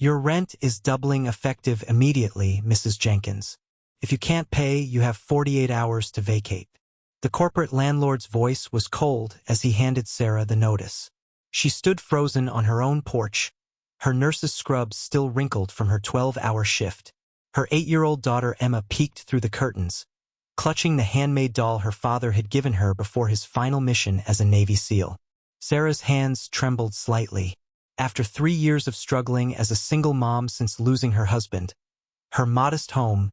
Your rent is doubling effective immediately, Mrs. Jenkins. If you can't pay, you have 48 hours to vacate. The corporate landlord's voice was cold as he handed Sarah the notice. She stood frozen on her own porch, her nurse's scrubs still wrinkled from her 12-hour shift. Her 8-year-old daughter Emma peeked through the curtains, clutching the handmade doll her father had given her before his final mission as a Navy SEAL. Sarah's hands trembled slightly. After 3 years of struggling as a single mom since losing her husband, her modest home,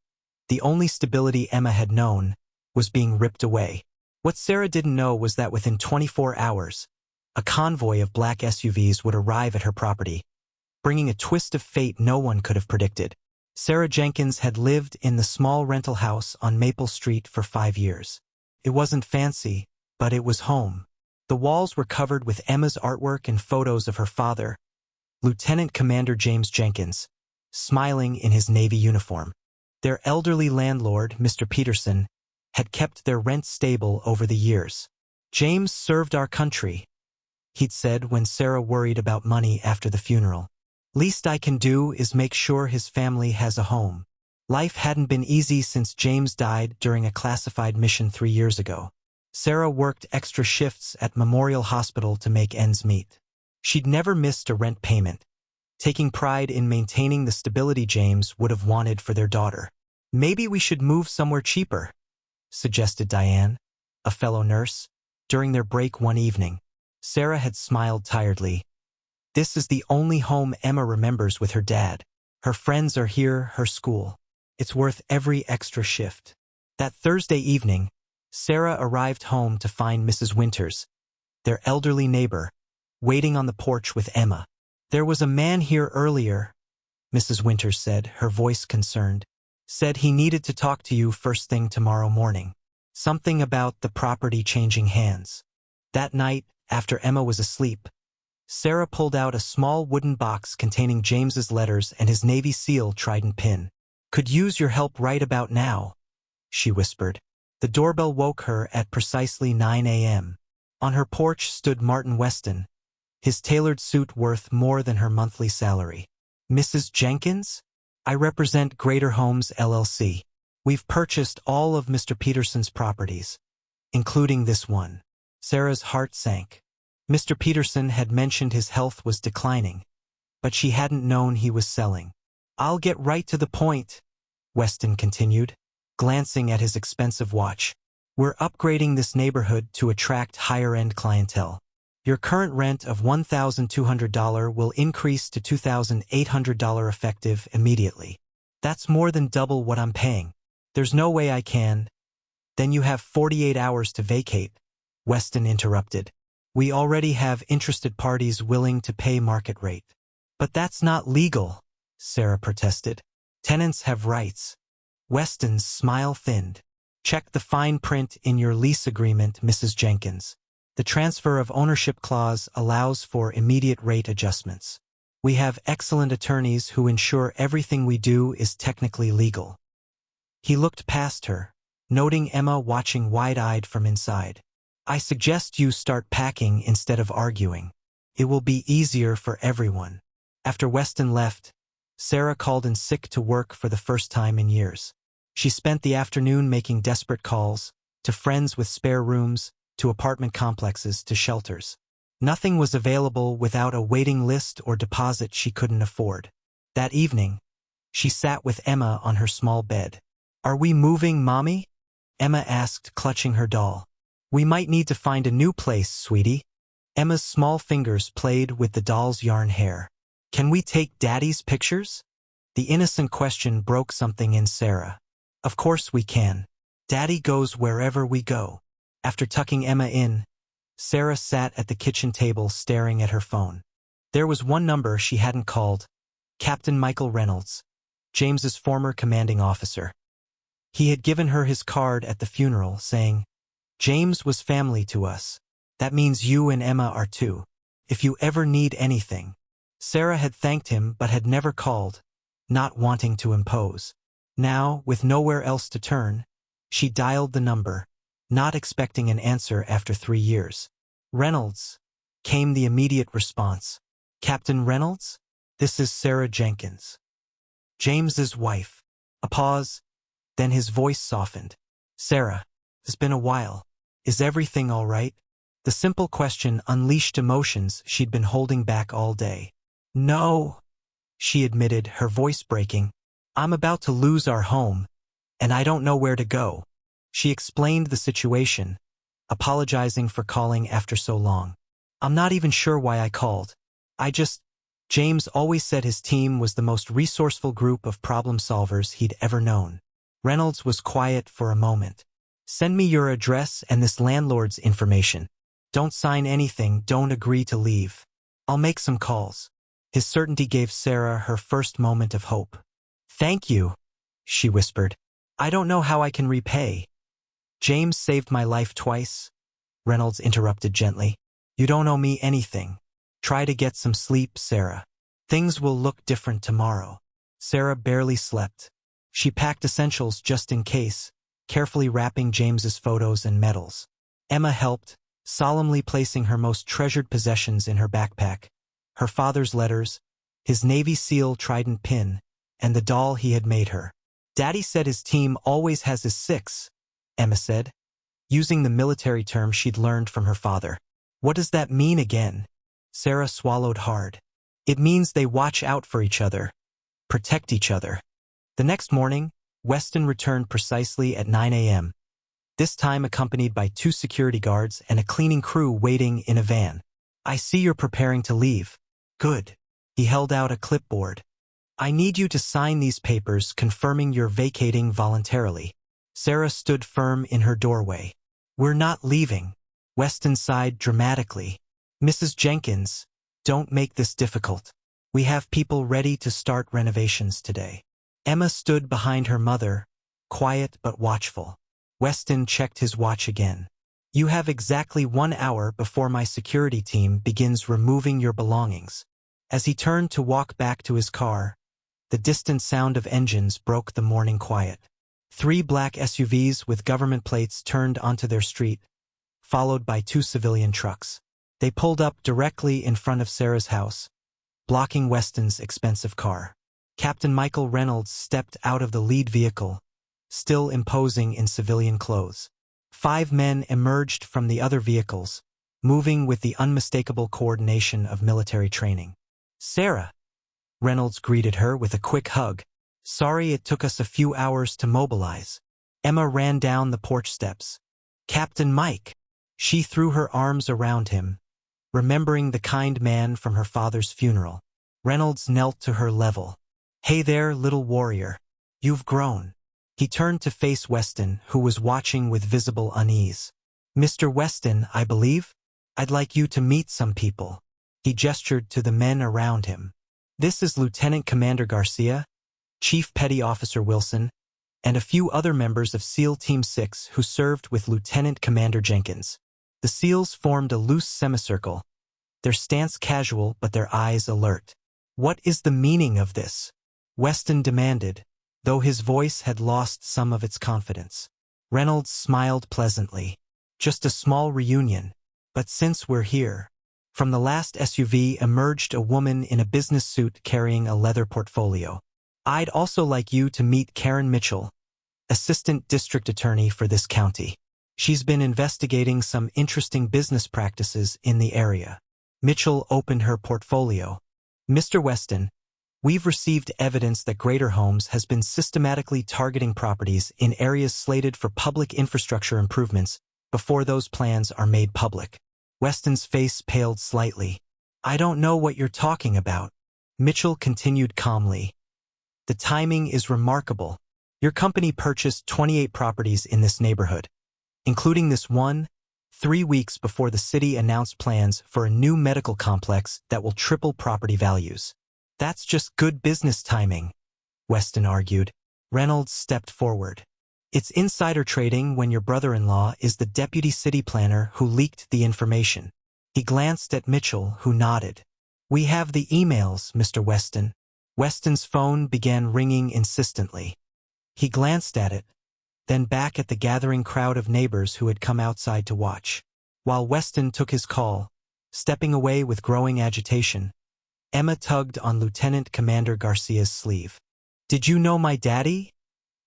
the only stability Emma had known, was being ripped away. What Sarah didn't know was that within 24 hours, a convoy of black SUVs would arrive at her property, bringing a twist of fate no one could have predicted. Sarah Jenkins had lived in the small rental house on Maple Street for 5 years. It wasn't fancy, but it was home. The walls were covered with Emma's artwork and photos of her father, Lieutenant Commander James Jenkins, smiling in his Navy uniform. Their elderly landlord, Mr. Peterson, had kept their rent stable over the years. "James served our country," he'd said when Sarah worried about money after the funeral. "Least I can do is make sure his family has a home." Life hadn't been easy since James died during a classified mission 3 years ago. Sarah worked extra shifts at Memorial Hospital to make ends meet. She'd never missed a rent payment, taking pride in maintaining the stability James would have wanted for their daughter. "Maybe we should move somewhere cheaper," suggested Diane, a fellow nurse, during their break one evening. Sarah had smiled tiredly. This is the only home Emma remembers with her dad. Her friends are here, her school. It's worth every extra shift. That Thursday evening, Sarah arrived home to find Mrs. Winters, their elderly neighbor, waiting on the porch with Emma. "There was a man here earlier," Mrs. Winters said, her voice concerned. "Said he needed to talk to you first thing tomorrow morning. Something about the property changing hands." That night, after Emma was asleep, Sarah pulled out a small wooden box containing James's letters and his Navy SEAL trident pin. "Could use your help right about now," she whispered. The doorbell woke her at precisely 9 a.m. On her porch stood Martin Weston, his tailored suit worth more than her monthly salary. "Mrs. Jenkins? I represent Greater Homes, LLC. We've purchased all of Mr. Peterson's properties, including this one." Sarah's heart sank. Mr. Peterson had mentioned his health was declining, but she hadn't known he was selling. "I'll get right to the point," Weston continued, glancing at his expensive watch. "We're upgrading this neighborhood to attract higher-end clientele. Your current rent of $1,200 will increase to $2,800 effective immediately. That's more than double what I'm paying. There's no way I can." "Then you have 48 hours to vacate," Weston interrupted. "We already have interested parties willing to pay market rate." "But that's not legal," Sarah protested. "Tenants have rights." Weston's smile thinned. "Check the fine print in your lease agreement, Mrs. Jenkins. The transfer of ownership clause allows for immediate rate adjustments. We have excellent attorneys who ensure everything we do is technically legal." He looked past her, noting Emma watching wide-eyed from inside. "I suggest you start packing instead of arguing. It will be easier for everyone." After Weston left, Sarah called in sick to work for the first time in years. She spent the afternoon making desperate calls, to friends with spare rooms, to apartment complexes, to shelters. Nothing was available without a waiting list or deposit she couldn't afford. That evening, she sat with Emma on her small bed. "Are we moving, Mommy?" Emma asked, clutching her doll. "We might need to find a new place, sweetie." Emma's small fingers played with the doll's yarn hair. "Can we take Daddy's pictures?" The innocent question broke something in Sarah. "Of course we can. Daddy goes wherever we go." After tucking Emma in, Sarah sat at the kitchen table staring at her phone. There was one number she hadn't called: Captain Michael Reynolds, James's former commanding officer. He had given her his card at the funeral, saying, "James was family to us. That means you and Emma are too. If you ever need anything." Sarah had thanked him but had never called, not wanting to impose. Now, with nowhere else to turn, she dialed the number, not expecting an answer after 3 years. "Reynolds," came the immediate response. "Captain Reynolds?" This is Sarah Jenkins, James's wife. A pause, then his voice softened. Sarah, it's been a while. Is everything all right? The simple question unleashed emotions she'd been holding back all day. No, she admitted, her voice breaking. I'm about to lose our home, and I don't know where to go. She explained the situation, apologizing for calling after so long. I'm not even sure why I called. James always said his team was the most resourceful group of problem solvers he'd ever known. Reynolds was quiet for a moment. Send me your address and this landlord's information. Don't sign anything, don't agree to leave. I'll make some calls. His certainty gave Sarah her first moment of hope. Thank you, she whispered. I don't know how I can repay. James saved my life twice, Reynolds interrupted gently. You don't owe me anything. Try to get some sleep, Sarah. Things will look different tomorrow. Sarah barely slept. She packed essentials just in case, carefully wrapping James's photos and medals. Emma helped, solemnly placing her most treasured possessions in her backpack. Her father's letters, his Navy SEAL trident pin, and the doll he had made her. Daddy said his team always has his six, Emma said, using the military term she'd learned from her father. What does that mean again? Sarah swallowed hard. It means they watch out for each other, protect each other. The next morning, Weston returned precisely at 9 a.m., this time accompanied by 2 security guards and a cleaning crew waiting in a van. I see you're preparing to leave. Good. He held out a clipboard. I need you to sign these papers confirming you're vacating voluntarily. Sarah stood firm in her doorway. We're not leaving. Weston sighed dramatically. Mrs. Jenkins, don't make this difficult. We have people ready to start renovations today. Emma stood behind her mother, quiet but watchful. Weston checked his watch again. You have exactly 1 hour before my security team begins removing your belongings. As he turned to walk back to his car, the distant sound of engines broke the morning quiet. 3 black SUVs with government plates turned onto their street, followed by 2 civilian trucks. They pulled up directly in front of Sarah's house, blocking Weston's expensive car. Captain Michael Reynolds stepped out of the lead vehicle, still imposing in civilian clothes. 5 men emerged from the other vehicles, moving with the unmistakable coordination of military training. Sarah, Reynolds greeted her with a quick hug. Sorry it took us a few hours to mobilize. Emma ran down the porch steps. Captain Mike. She threw her arms around him, remembering the kind man from her father's funeral. Reynolds knelt to her level. Hey there, little warrior. You've grown. He turned to face Weston, who was watching with visible unease. Mr. Weston, I believe? I'd like you to meet some people. He gestured to the men around him. This is Lieutenant Commander Garcia, Chief Petty Officer Wilson, and a few other members of SEAL Team 6 who served with Lieutenant Commander Jenkins. The SEALs formed a loose semicircle, their stance casual but their eyes alert. What is the meaning of this? Weston demanded, though his voice had lost some of its confidence. Reynolds smiled pleasantly. Just a small reunion, but since we're here. From the last SUV emerged a woman in a business suit carrying a leather portfolio. I'd also like you to meet Karen Mitchell, Assistant District Attorney for this county. She's been investigating some interesting business practices in the area. Mitchell opened her portfolio. Mr. Weston, we've received evidence that Greater Homes has been systematically targeting properties in areas slated for public infrastructure improvements before those plans are made public. Weston's face paled slightly. I don't know what you're talking about. Mitchell continued calmly. The timing is remarkable. Your company purchased 28 properties in this neighborhood, including this one, 3 weeks before the city announced plans for a new medical complex that will triple property values. That's just good business timing, Weston argued. Reynolds stepped forward. It's insider trading when your brother-in-law is the deputy city planner who leaked the information. He glanced at Mitchell, who nodded. We have the emails, Mr. Weston. Weston's phone began ringing insistently. He glanced at it, then back at the gathering crowd of neighbors who had come outside to watch. While Weston took his call, stepping away with growing agitation, Emma tugged on Lieutenant Commander Garcia's sleeve. "Did you know my daddy?"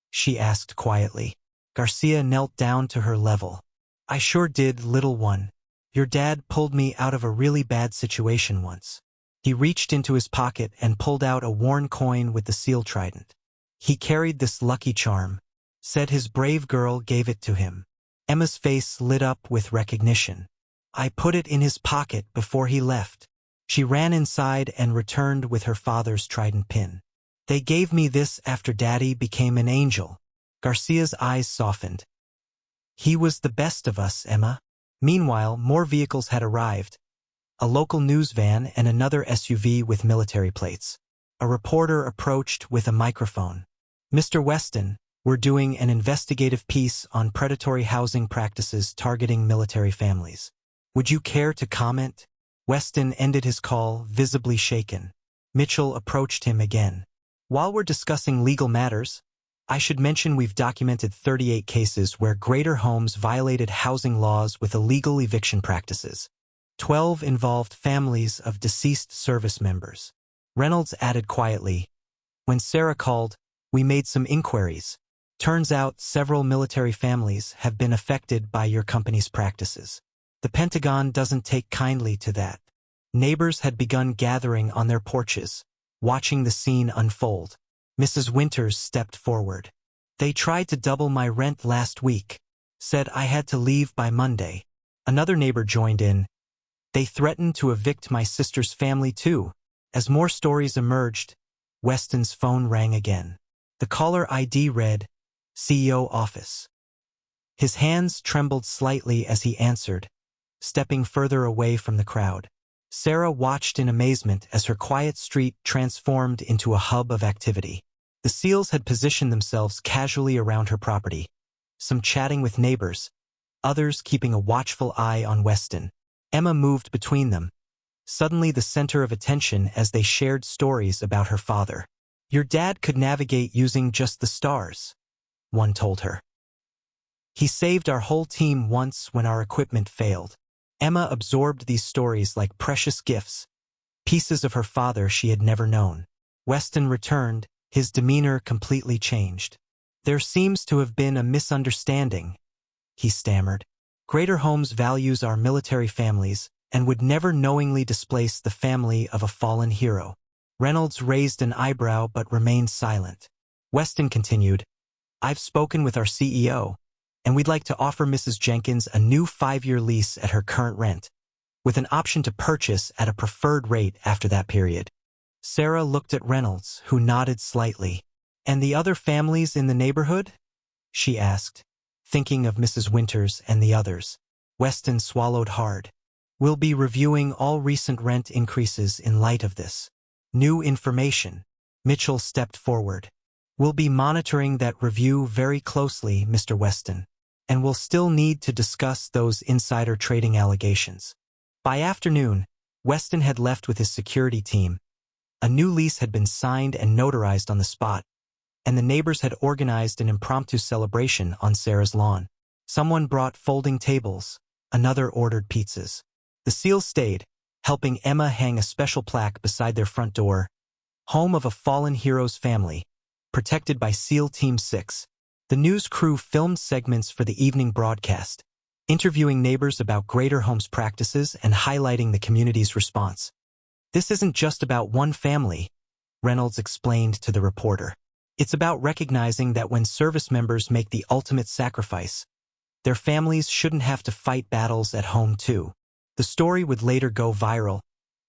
she asked quietly. Garcia knelt down to her level. "I sure did, little one. Your dad pulled me out of a really bad situation once." He reached into his pocket and pulled out a worn coin with the seal trident. "He carried this lucky charm. Said his brave girl gave it to him." Emma's face lit up with recognition. "I put it in his pocket before he left." She ran inside and returned with her father's trident pin. "They gave me this after Daddy became an angel." Garcia's eyes softened. "He was the best of us, Emma." Meanwhile, more vehicles had arrived. A local news van and another SUV with military plates. A reporter approached with a microphone. "Mr. Weston, we're doing an investigative piece on predatory housing practices targeting military families. Would you care to comment?" Weston ended his call, visibly shaken. Mitchell approached him again. "While we're discussing legal matters, I should mention we've documented 38 cases where Greater Homes violated housing laws with illegal eviction practices. 12 involved families of deceased service members." Reynolds added quietly, "When Sarah called, we made some inquiries. Turns out several military families have been affected by your company's practices. The Pentagon doesn't take kindly to that." Neighbors had begun gathering on their porches, watching the scene unfold. Mrs. Winters stepped forward. "They tried to double my rent last week. Said I had to leave by Monday." Another neighbor joined in. "They threatened to evict my sister's family too." As more stories emerged, Weston's phone rang again. The caller ID read, "CEO office." His hands trembled slightly as he answered, stepping further away from the crowd. Sarah watched in amazement as her quiet street transformed into a hub of activity. The SEALs had positioned themselves casually around her property, some chatting with neighbors, others keeping a watchful eye on Weston. Emma moved between them, suddenly the center of attention as they shared stories about her father. "Your dad could navigate using just the stars," one told her. "He saved our whole team once when our equipment failed." Emma absorbed these stories like precious gifts, pieces of her father she had never known. Weston returned, his demeanor completely changed. "There seems to have been a misunderstanding," he stammered. "Greater Homes values our military families and would never knowingly displace the family of a fallen hero." Reynolds raised an eyebrow but remained silent. Weston continued, "I've spoken with our CEO, and we'd like to offer Mrs. Jenkins a new 5-year lease at her current rent, with an option to purchase at a preferred rate after that period." Sarah looked at Reynolds, who nodded slightly. "And the other families in the neighborhood?" she asked, thinking of Mrs. Winters and the others. Weston swallowed hard. "We'll be reviewing all recent rent increases in light of this new information." Mitchell stepped forward. "We'll be monitoring that review very closely, Mr. Weston, and we'll still need to discuss those insider trading allegations." By afternoon, Weston had left with his security team. A new lease had been signed and notarized on the spot, and the neighbors had organized an impromptu celebration on Sarah's lawn. Someone brought folding tables, another ordered pizzas. The SEALs stayed, helping Emma hang a special plaque beside their front door, "Home of a fallen hero's family, protected by SEAL Team 6. The news crew filmed segments for the evening broadcast, interviewing neighbors about Greater Homes practices and highlighting the community's response. "This isn't just about one family," Reynolds explained to the reporter. "It's about recognizing that when service members make the ultimate sacrifice, their families shouldn't have to fight battles at home too." The story would later go viral,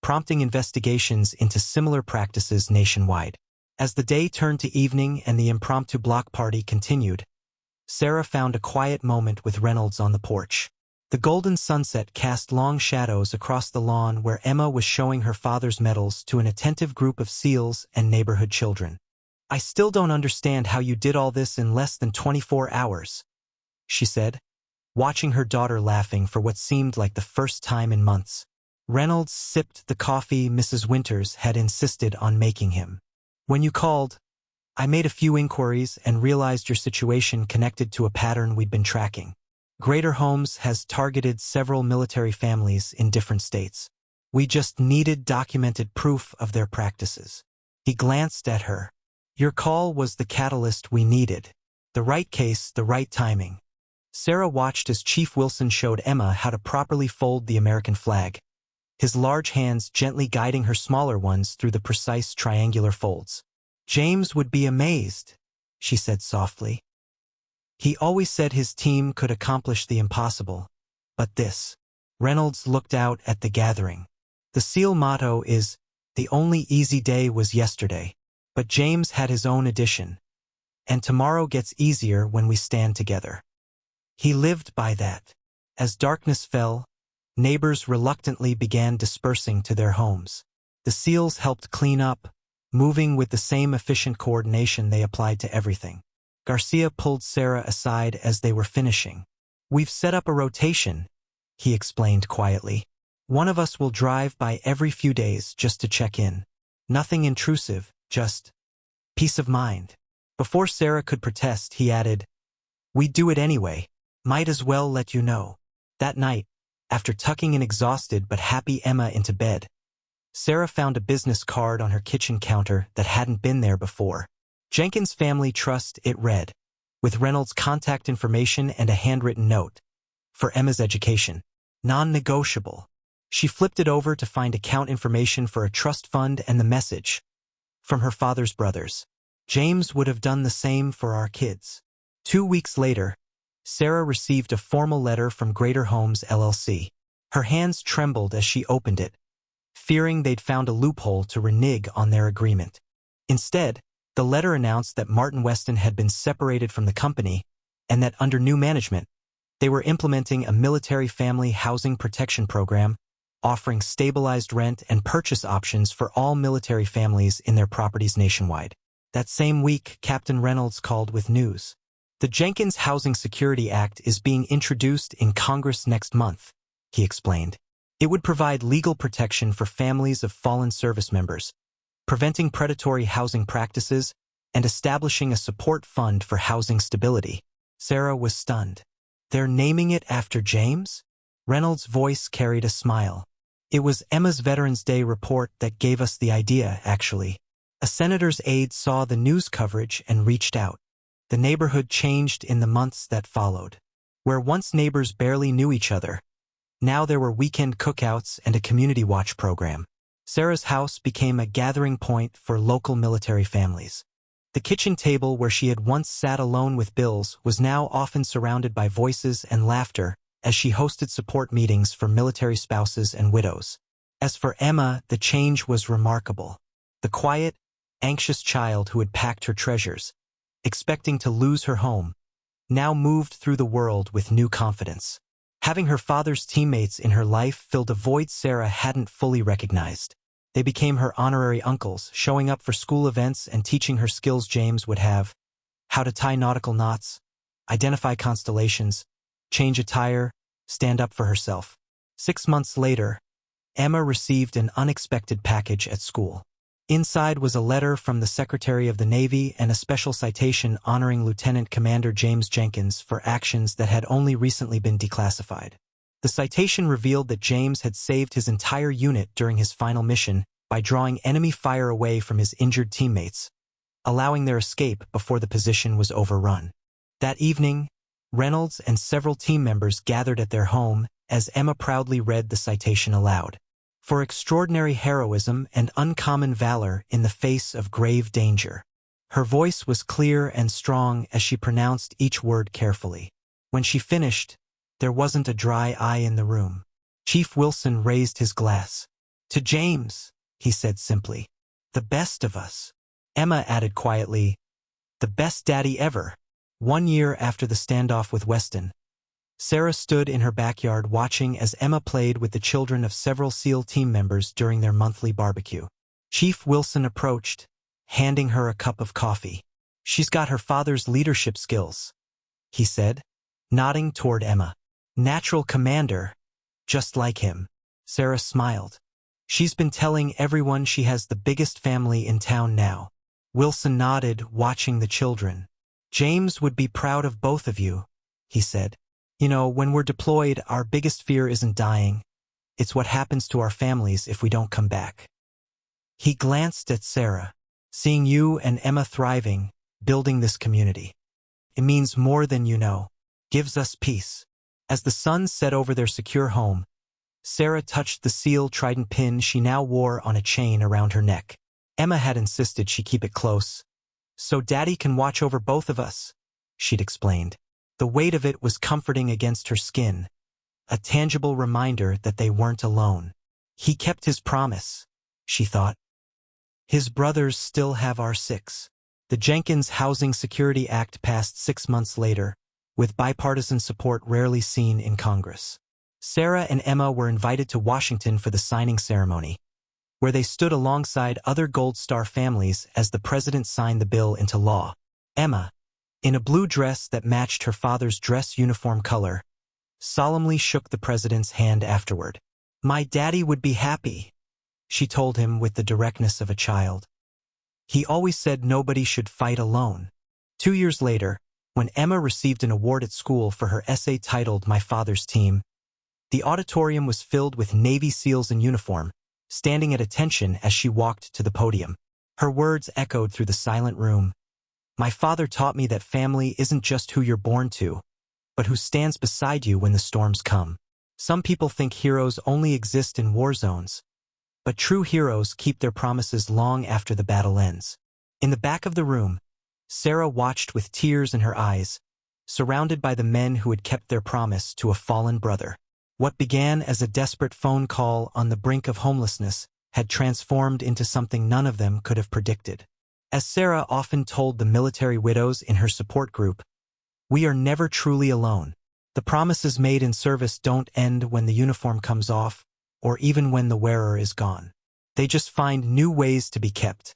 prompting investigations into similar practices nationwide. As the day turned to evening and the impromptu block party continued, Sarah found a quiet moment with Reynolds on the porch. The golden sunset cast long shadows across the lawn where Emma was showing her father's medals to an attentive group of SEALs and neighborhood children. "I still don't understand how you did all this in less than 24 hours, she said, watching her daughter laughing for what seemed like the first time in months. Reynolds sipped the coffee Mrs. Winters had insisted on making him. "When you called, I made a few inquiries and realized your situation connected to a pattern we'd been tracking. Greater Homes has targeted several military families in different states. We just needed documented proof of their practices. He glanced at her. Your call was the catalyst we needed. The right case, the right timing. Sarah watched as Chief Wilson showed Emma how to properly fold the American flag, his large hands gently guiding her smaller ones through the precise triangular folds. James would be amazed, she said softly. He always said his team could accomplish the impossible. But this. Reynolds looked out at the gathering. The SEAL motto is, "The only easy day was yesterday." But James had his own addition. "And tomorrow gets easier when we stand together." He lived by that. As darkness fell, neighbors reluctantly began dispersing to their homes. The SEALs helped clean up, moving with the same efficient coordination they applied to everything. Garcia pulled Sarah aside as they were finishing. "We've set up a rotation," he explained quietly. "One of us will drive by every few days just to check in. Nothing intrusive, just peace of mind." Before Sarah could protest, he added, "We'd do it anyway. Might as well let you know." That night, after tucking an exhausted but happy Emma into bed, Sarah found a business card on her kitchen counter that hadn't been there before. Jenkins Family Trust, it read, with Reynolds' contact information and a handwritten note. For Emma's education. Non-negotiable. She flipped it over to find account information for a trust fund and the message. From her father's brothers. "James would have done the same for our kids." 2 weeks later, Sarah received a formal letter from Greater Homes LLC. Her hands trembled as she opened it, fearing they'd found a loophole to renege on their agreement. Instead, the letter announced that Martin Weston had been separated from the company and that under new management, they were implementing a military family housing protection program, offering stabilized rent and purchase options for all military families in their properties nationwide. That same week, Captain Reynolds called with news. "The Jenkins Housing Security Act is being introduced in Congress next month," he explained. "It would provide legal protection for families of fallen service members, preventing predatory housing practices, and establishing a support fund for housing stability." Sarah was stunned. "They're naming it after James?" Reynolds' voice carried a smile. "It was Emma's Veterans Day report that gave us the idea, actually. A senator's aide saw the news coverage and reached out. The neighborhood changed in the months that followed. Where once neighbors barely knew each other, now there were weekend cookouts and a community watch program. Sarah's house became a gathering point for local military families. The kitchen table where she had once sat alone with bills was now often surrounded by voices and laughter as she hosted support meetings for military spouses and widows. As for Emma, the change was remarkable. The quiet, anxious child who had packed her treasures, expecting to lose her home, now moved through the world with new confidence. Having her father's teammates in her life filled a void Sarah hadn't fully recognized. They became her honorary uncles, showing up for school events and teaching her skills James would have: how to tie nautical knots, identify constellations, change a tire, stand up for herself. 6 months later, Emma received an unexpected package at school. Inside was a letter from the Secretary of the Navy and a special citation honoring Lieutenant Commander James Jenkins for actions that had only recently been declassified. The citation revealed that James had saved his entire unit during his final mission by drawing enemy fire away from his injured teammates, allowing their escape before the position was overrun. That evening, Reynolds and several team members gathered at their home as Emma proudly read the citation aloud. For extraordinary heroism and uncommon valor in the face of grave danger. Her voice was clear and strong as she pronounced each word carefully. When she finished, there wasn't a dry eye in the room. Chief Wilson raised his glass. "To James," he said simply. "The best of us." Emma added quietly, "The best daddy ever." 1 year after the standoff with Weston, Sarah stood in her backyard watching as Emma played with the children of several SEAL team members during their monthly barbecue. Chief Wilson approached, handing her a cup of coffee. "She's got her father's leadership skills," he said, nodding toward Emma. "Natural commander, just like him." Sarah smiled. "She's been telling everyone she has the biggest family in town now." Wilson nodded, watching the children. "James would be proud of both of you," he said. "You know, when we're deployed, our biggest fear isn't dying. It's what happens to our families if we don't come back. He glanced at Sarah. Seeing you and Emma thriving, building this community. It means more than you know. Gives us peace. As the sun set over their secure home, Sarah touched the seal trident pin she now wore on a chain around her neck. Emma had insisted she keep it close. So Daddy can watch over both of us, she'd explained. The weight of it was comforting against her skin, a tangible reminder that they weren't alone. He kept his promise, she thought. His brothers still have our six. The Jenkins Housing Security Act passed 6 months later, with bipartisan support rarely seen in Congress. Sarah and Emma were invited to Washington for the signing ceremony, where they stood alongside other Gold Star families as the president signed the bill into law. Emma, in a blue dress that matched her father's dress uniform color, solemnly shook the president's hand afterward. "My daddy would be happy," she told him with the directness of a child. He always said nobody should fight alone. 2 years later, when Emma received an award at school for her essay titled My Father's Team, the auditorium was filled with Navy SEALs in uniform, standing at attention as she walked to the podium. Her words echoed through the silent room. "My father taught me that family isn't just who you're born to, but who stands beside you when the storms come. Some people think heroes only exist in war zones, but true heroes keep their promises long after the battle ends." In the back of the room, Sarah watched with tears in her eyes, surrounded by the men who had kept their promise to a fallen brother. What began as a desperate phone call on the brink of homelessness had transformed into something none of them could have predicted. As Sarah often told the military widows in her support group, "We are never truly alone. The promises made in service don't end when the uniform comes off, or even when the wearer is gone. They just find new ways to be kept."